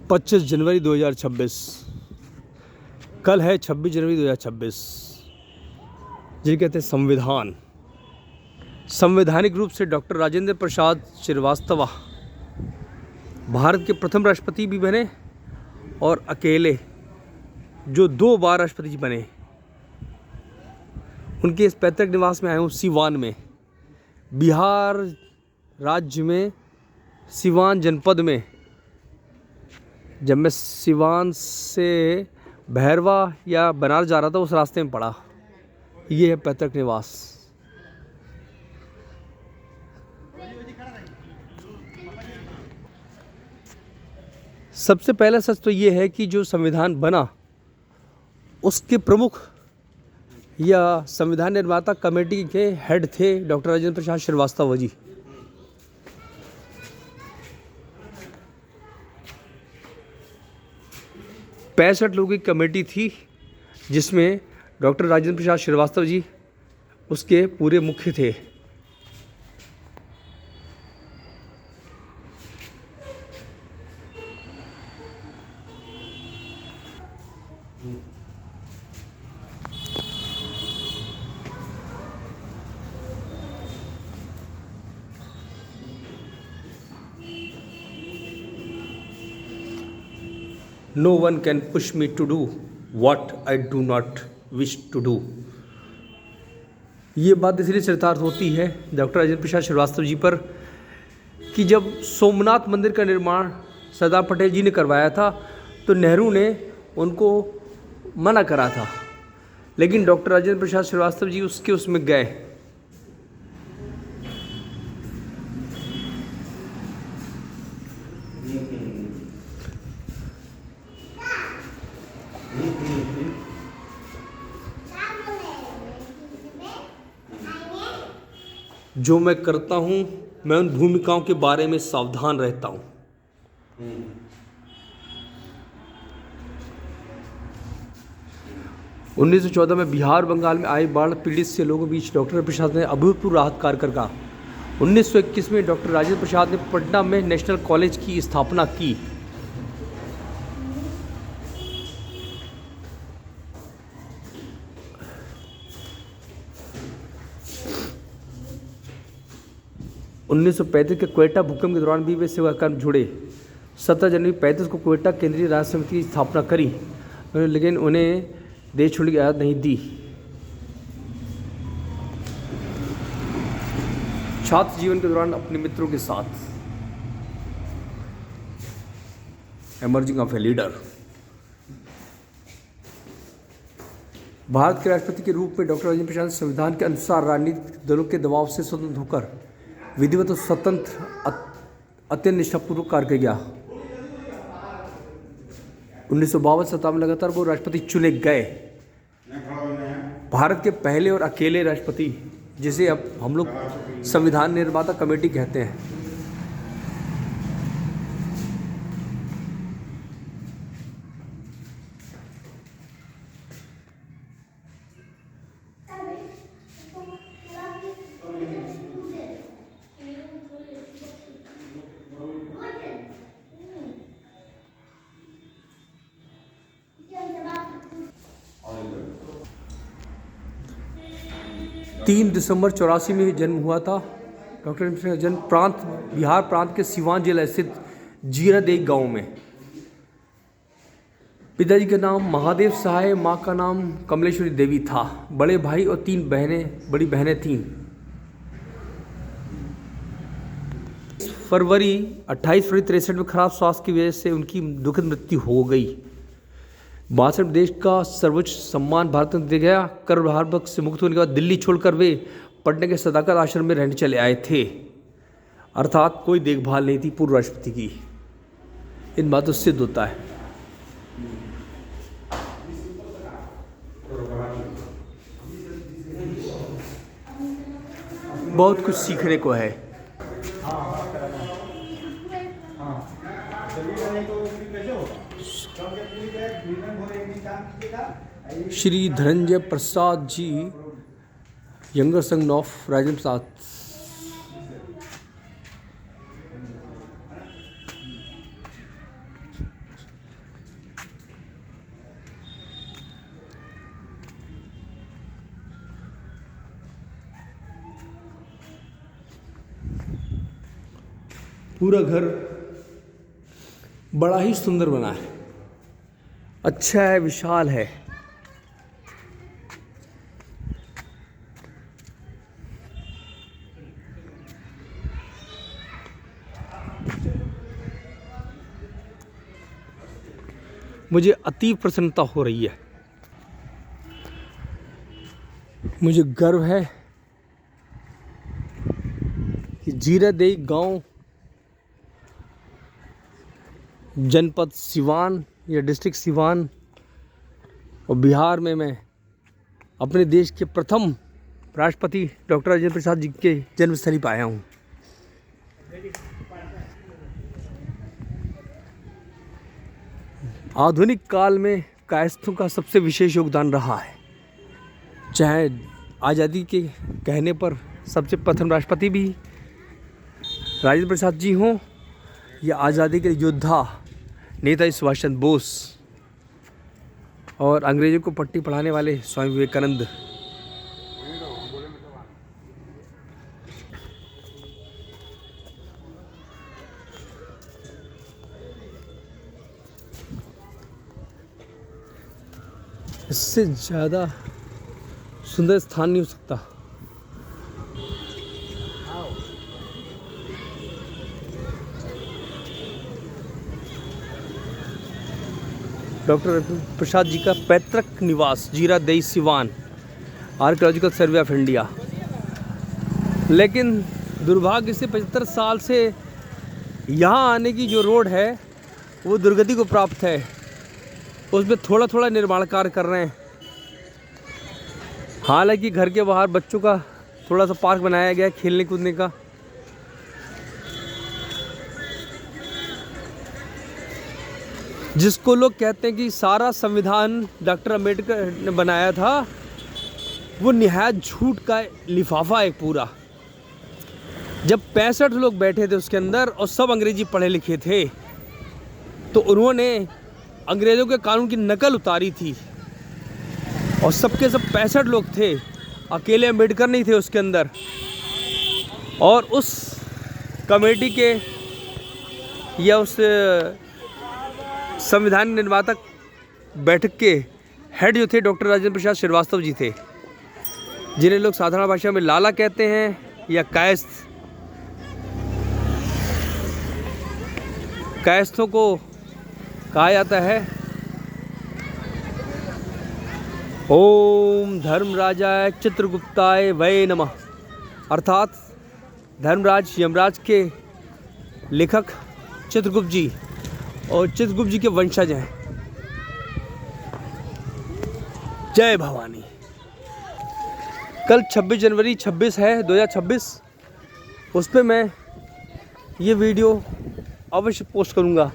25 जनवरी 2026। कल है 26 जनवरी 2026, जिसे कहते हैं संविधान। संवैधानिक रूप से डॉक्टर राजेंद्र प्रसाद श्रीवास्तव भारत के प्रथम राष्ट्रपति भी बने और अकेले जो 2 बार राष्ट्रपति बने। उनके इस पैतृक निवास में आया हूँ सिवान में, बिहार राज्य में, सिवान जनपद में। जब मैं सिवान से भैरवा या बनारस जा रहा था उस रास्ते में पड़ा। ये है पैतृक निवास। सबसे पहला सच तो ये है कि जो संविधान बना उसके प्रमुख या संविधान निर्माता कमेटी के हेड थे डॉक्टर राजेंद्र प्रसाद श्रीवास्तव जी। पैंसठ लोगों की कमेटी थी जिसमें डॉक्टर राजेंद्र प्रसाद श्रीवास्तव जी उसके पूरे मुख्य थे। No one can push me to do what I do not wish to do। ये बात इसलिए चरितार्थ होती है डॉक्टर राजेंद्र प्रसाद श्रीवास्तव जी पर कि जब सोमनाथ मंदिर का निर्माण सरदार पटेल जी ने करवाया था तो नेहरू ने उनको मना करा था, लेकिन डॉक्टर राजेंद्र प्रसाद श्रीवास्तव जी उसमें गए। जो मैं करता हूं मैं उन भूमिकाओं के बारे में सावधान रहता हूं। 1914 में बिहार बंगाल में आई बाढ़ पीड़ित से लोगों के बीच डॉक्टर प्रसाद ने अभूतपूर्व राहत कार्य करा। 1921 में डॉक्टर राजेंद्र प्रसाद ने पटना में नेशनल कॉलेज की स्थापना की। उन्नीस सौ 35 के क्वेटा भूकंप के दौरान भी वे सेवा कर्म जुड़े। 17 जनवरी 35 को क्वेटा केंद्रीय राज्य समिति की स्थापना करी, लेकिन उन्हें देश छोड़ने की आज़ादी नहीं दी। छात्र जीवन के दौरान अपने मित्रों के साथ emerging of a leader. Bharat के राष्ट्रपति के रूप में डॉक्टर राजेंद्र प्रसाद संविधान के अनुसार राजनीतिक दलों के दबाव से स्वतंत्र होकर विधिवत और स्वतंत्र अत्यंत निष्ठापूर्वक कार्य किया। 1952-57 लगातार वो राष्ट्रपति चुने गए। भारत के पहले और अकेले राष्ट्रपति, जिसे अब हम लोग संविधान निर्माता कमेटी कहते हैं। तीन दिसंबर 84 में जन्म हुआ था डॉक्टर का जन्म बिहार प्रांत के सिवान जिला स्थित जीरादेई गांव में। पिताजी का नाम महादेव सहाय, माँ का नाम कमलेश्वरी देवी था। बड़े भाई और 3 बड़ी बहनें थीं। 28 फरवरी 63 में खराब स्वास्थ्य की वजह से उनकी दुखद मृत्यु हो गई। 62 देश का सर्वोच्च सम्मान भारत में दिया गया। कर भारत से मुक्त होने के बाद दिल्ली छोड़कर वे पटना के सदाकत आश्रम में रहने चले आए थे, अर्थात कोई देखभाल नहीं थी पूर्व राष्ट्रपति की। इन बातों से सिद्ध होता है। बहुत कुछ सीखने को है। Shri Dhananjay Prasad ji, younger son of Rajendra Prasad. पूरा घर बड़ा ही सुंदर बना है, अच्छा है, विशाल है। मुझे अति प्रसन्नता हो रही है। मुझे गर्व है कि जीरादेई गांव जनपद सिवान या डिस्ट्रिक्ट सिवान और बिहार में मैं अपने देश के प्रथम राष्ट्रपति डॉक्टर राजेंद्र प्रसाद जी के जन्मस्थली पर आया हूँ। आधुनिक काल में कायस्थों का सबसे विशेष योगदान रहा है, चाहे आज़ादी के कहने पर सबसे प्रथम राष्ट्रपति भी राजेंद्र प्रसाद जी हों या आज़ादी के योद्धा नेताजी सुभाष चंद्र बोस और अंग्रेज़ों को पट्टी पढ़ाने वाले स्वामी विवेकानंद। इससे ज़्यादा सुंदर स्थान नहीं हो सकता। डॉक्टर प्रसाद जी का पैतृक निवास Ziradei Siwan, archaeological survey of India. लेकिन दुर्भाग्य से 75 साल से यहाँ आने की जो रोड है वो दुर्गति को प्राप्त है। उसमें थोड़ा थोड़ा निर्माण कार्य कर रहे हैं। हालांकि घर के बाहर बच्चों का थोड़ा सा पार्क बनाया गया है खेलने कूदने का। जिसको लोग कहते हैं कि सारा संविधान डॉक्टर अंबेडकर ने बनाया था, वो निहायत झूठ का लिफाफा है पूरा। जब 65 लोग बैठे थे उसके अंदर और सब अंग्रेजी पढ़े लिखे थे, तो उन्होंने अंग्रेज़ों के कानून की नकल उतारी थी और सबके सब 65 लोग थे, अकेले अंबेडकर नहीं थे उसके अंदर। और उस कमेटी के या उस संविधान निर्माता बैठक के हेड जो थे डॉक्टर राजेंद्र प्रसाद श्रीवास्तव जी थे, जिन्हें लोग साधारण भाषा में लाला कहते हैं या कायस्थों को कहा जाता है। ओम धर्मराजाय चित्रगुप्ताय वै नमः, अर्थात धर्मराज यमराज के लेखक चित्रगुप्त जी और चित्रगुप्त जी के वंशज हैं। जय भवानी। कल 26 जनवरी 26 है 2026, उस पर मैं ये वीडियो अवश्य पोस्ट करूँगा।